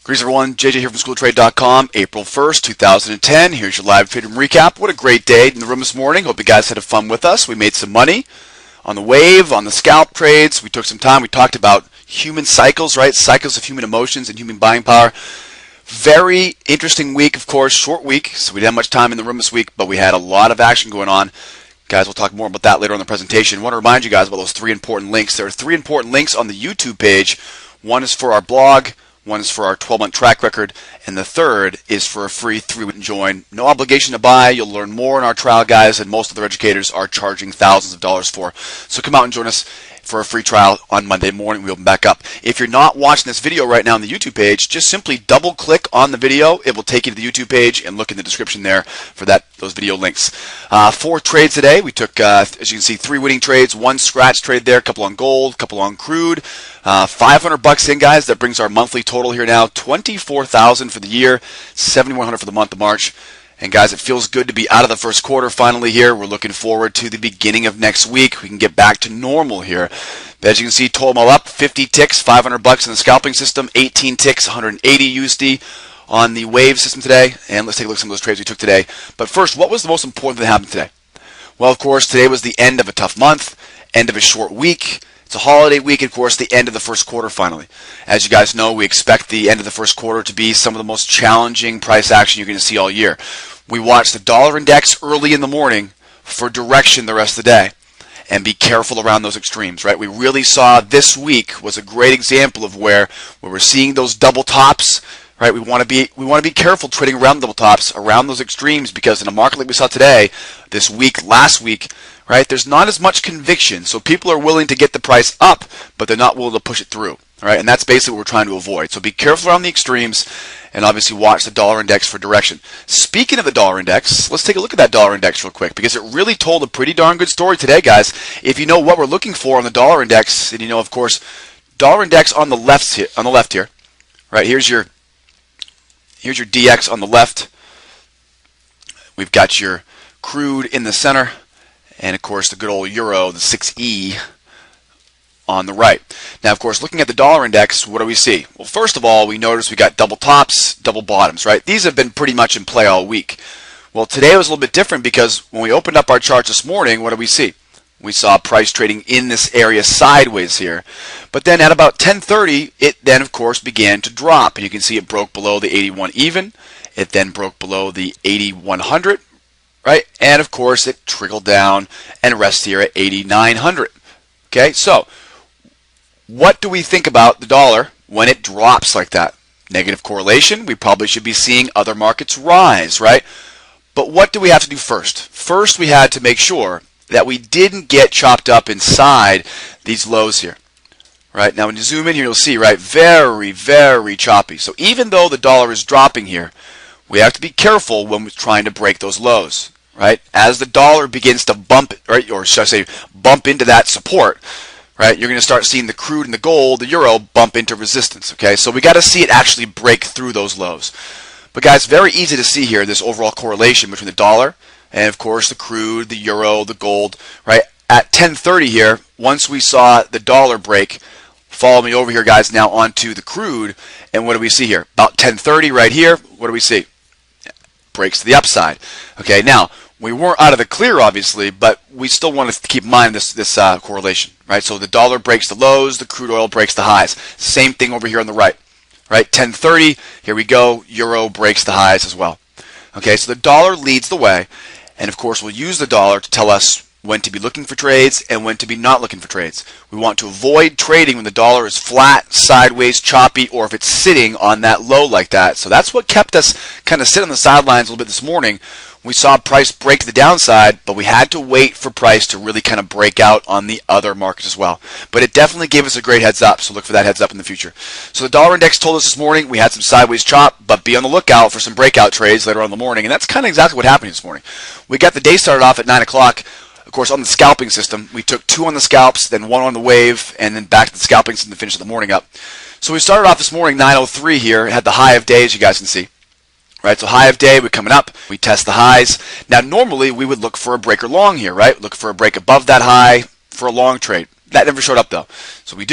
Greetings everyone, JJ here from SchoolTrade.com, April 1st, 2010. Here's your live trading recap. What a great day in the room this morning. Hope you guys had fun with us. We made some money on the wave, on the scalp trades. We took some time. We talked about human cycles, right? Cycles of human emotions and human buying power. Very interesting week, of course, short week, so we didn't have much time in the room this week, but we had a lot of action going on. Guys, we'll talk more about that later on in the presentation. I want to remind you guys about those three important links. There are three important links on the YouTube page. One is for our blog, one is for our 12-month track record, and the third is for a free 3-week join. No obligation to buy. You'll learn more in our trial, guys, and most other educators are charging thousands of dollars for. So come out and join us for a free trial on Monday morning. We open back up. If you're not watching this video right now on the YouTube page, just simply double click on the video. It will take you to the YouTube page and look in the description there for those video links. 4 trades today. We took, as you can see, 3 winning trades, 1 scratch trade there, a couple on gold, a couple on crude. $500 in, guys. That brings our monthly total here now, $24,000 for the year, $7,100 for the month of March. And guys, it feels good to be out of the first quarter finally here. We're looking forward to the beginning of next week. We can get back to normal here. But as you can see, total them all up, 50 ticks, $500 in the scalping system, 18 ticks, 180 USD on the wave system today. And let's take a look at some of those trades we took today. But first, what was the most important thing that happened today? Well, of course, today was the end of a tough month, end of a short week. It's a holiday week, of course, the end of the first quarter finally. As you guys know, we expect the end of the first quarter to be some of the most challenging price action you're going to see all year. We watch the dollar index early in the morning for direction the rest of the day. And be careful around those extremes, right? We really saw this week was a great example of where we're seeing those double tops, right? We want to be careful trading around double tops, around those extremes, because in a market like we saw today, this week, last week, right, there's not as much conviction. So people are willing to get the price up, but they're not willing to push it through, right? And that's basically what we're trying to avoid. So be careful around the extremes and obviously watch the dollar index for direction. Speaking of the dollar index, let's take a look at that dollar index real quick because it really told a pretty darn good story today, guys. If you know what we're looking for on the dollar index, and you know, of course, dollar index on the left here, right? Here's your DX on the left. We've got your crude in the center. And, of course, the good old euro, the 6E, on the right. Now, of course, looking at the dollar index, what do we see? Well, first of all, we notice we got double tops, double bottoms, right? These have been pretty much in play all week. Well, today was a little bit different because when we opened up our charts this morning, what do we see? We saw price trading in this area sideways here. But then at about 10:30, it then, of course, began to drop. And you can see it broke below the 81 even. It then broke below the 8100. Right? And of course it trickled down and rests here at 8,900. Okay, so what do we think about the dollar when it drops like that? Negative correlation. We probably should be seeing other markets rise, right? But what do we have to do first? First, we had to make sure that we didn't get chopped up inside these lows here. Right? Now when you zoom in here, you'll see, right, very, very choppy. So even though the dollar is dropping here, we have to be careful when we're trying to break those lows, right? As the dollar begins to bump, right, or should I say bump into that support, right, you're going to start seeing the crude and the gold, the euro, bump into resistance, okay? So we got to see it actually break through those lows. But guys, very easy to see here, this overall correlation between the dollar and, of course, the crude, the euro, the gold, right? At 10:30 here, once we saw the dollar break, follow me over here, guys, now onto the crude, and what do we see here? About 10:30 right here, what do we see? Breaks to the upside. Okay, now we weren't out of the clear, obviously, but we still want to keep in mind this correlation, right? So the dollar breaks the lows, the crude oil breaks the highs. Same thing over here on the right, right? 10:30, here we go. Euro breaks the highs as well. Okay, so the dollar leads the way, and of course we'll use the dollar to tell us when to be looking for trades and when to be not looking for trades. We want to avoid trading when the dollar is flat, sideways, choppy, or if it's sitting on that low like that. So that's what kept us kind of sit on the sidelines a little bit this morning. We saw price break the downside, but we had to wait for price to really kind of break out on the other markets as well. But it definitely gave us a great heads up, so look for that heads up in the future. So the dollar index told us this morning we had some sideways chop, but be on the lookout for some breakout trades later on in the morning, and that's kind of exactly what happened this morning. We got the day started off at 9 o'clock. Of course, on the scalping system, we took 2 on the scalps, then 1 on the wave, and then back to the scalping system to finish the morning up. So we started off this morning 9:03 here, had the high of day, as you guys can see. Right, so high of day, we're coming up, we test the highs. Now normally we would look for a breaker long here, right? Look for a break above that high for a long trade. That never showed up though. So we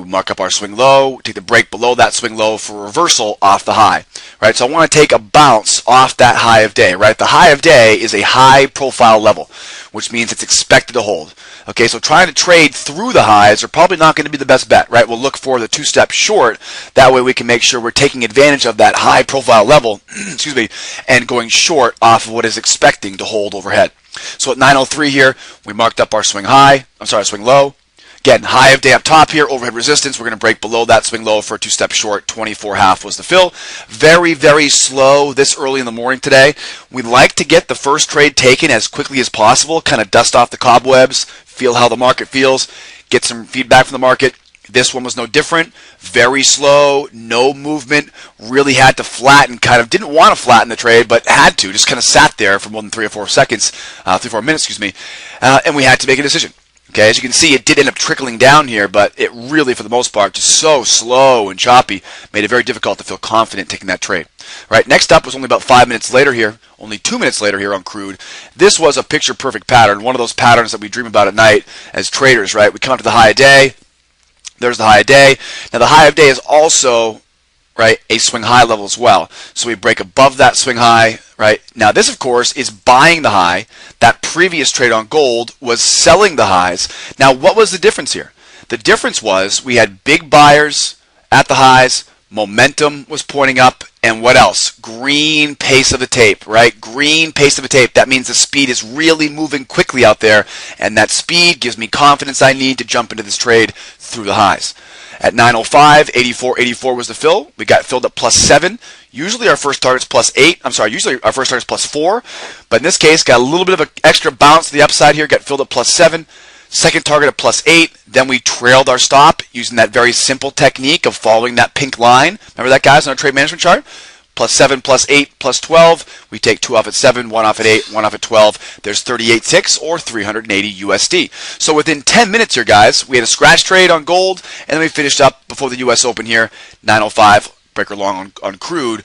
We mark up our swing low, take the break below that swing low for reversal off the high, right? So I want to take a bounce off that high of day, right? The high of day is a high profile level, which means it's expected to hold. Okay, so trying to trade through the highs are probably not going to be the best bet, right? We'll look for the two-step short. That way we can make sure we're taking advantage of that high profile level, excuse me, and going short off of what is expecting to hold overhead. So at 9:03 here, we marked up our swing low. Again, high of day up top here, overhead resistance. We're going to break below that swing low for a two-step short. 24.5 was the fill. Very, very slow this early in the morning today. We'd like to get the first trade taken as quickly as possible, kind of dust off the cobwebs, feel how the market feels, get some feedback from the market. This one was no different. Very slow, no movement, really had to flatten, kind of didn't want to flatten the trade, but had to, just kind of sat there for more than 3 or 4 minutes, and we had to make a decision. Okay, as you can see, it did end up trickling down here, but it really, for the most part, just so slow and choppy, made it very difficult to feel confident taking that trade. Right, next up was only about 5 minutes later here, only 2 minutes later here on crude. This was a picture-perfect pattern, one of those patterns that we dream about at night as traders, right? We come up to the high of day, there's the high of day. Now, the high of day is also, right, a swing high level as well. So we break above that swing high, right? Now, this, of course, is buying the high. That previous trade on gold was selling the highs. Now, what was the difference here? The difference was we had big buyers at the highs, momentum was pointing up, and what else? Green pace of the tape, right? Green pace of the tape. That means the speed is really moving quickly out there, and that speed gives me confidence I need to jump into this trade through the highs. At 9:05, 84.84 was the fill. We got filled at +7. Usually our first target's +8. Usually our first target's +4. But in this case, got a little bit of an extra bounce to the upside here. Got filled at +7. Second target at +8. Then we trailed our stop using that very simple technique of following that pink line. Remember that, guys, on our trade management chart? +7, +8, +12. We take 2 off at 7, 1 off at 8, 1 off at 12. There's 38 ticks or 380 USD. So within 10 minutes here, guys, we had a scratch trade on gold, and then we finished up before the US Open here, 9:05, breaker long on crude,